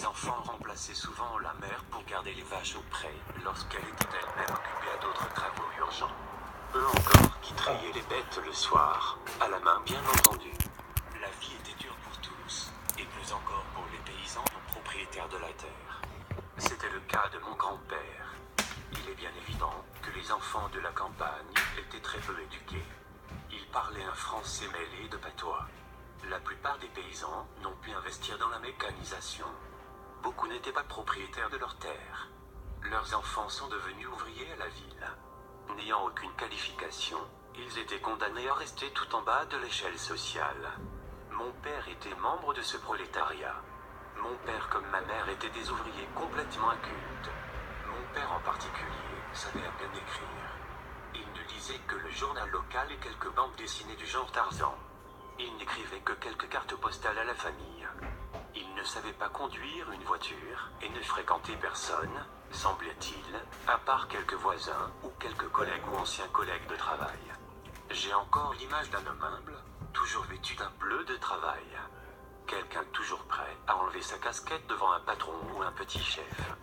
Les enfants remplaçaient souvent la mère pour garder les vaches au pré, lorsqu'elle était elle-même occupée à d'autres travaux urgents. Eux encore qui traillaient les bêtes le soir, à la main bien entendu. La vie était dure pour tous, et plus encore pour les paysans non propriétaires de la terre. C'était le cas de mon grand-père. Il est bien évident que les enfants de la campagne étaient très peu éduqués. Ils parlaient un français mêlé de patois. La plupart des paysans n'ont pu investir dans la mécanisation. Beaucoup n'étaient pas propriétaires de leurs terres. Leurs enfants sont devenus ouvriers à la ville. N'ayant aucune qualification, ils étaient condamnés à rester tout en bas de l'échelle sociale. Mon père était membre de ce prolétariat. Mon père comme ma mère étaient des ouvriers complètement incultes. Mon père en particulier savait à peine écrire. Il ne lisait que le journal local et quelques bandes dessinées du genre Tarzan. Il n'écrivait que quelques cartes postales à la famille. Il ne savait pas conduire une voiture et ne fréquentait personne, semblait-il, à part quelques voisins ou quelques collègues ou anciens collègues de travail. J'ai encore l'image d'un homme humble, toujours vêtu d'un bleu de travail. Quelqu'un toujours prêt à enlever sa casquette devant un patron ou un petit chef.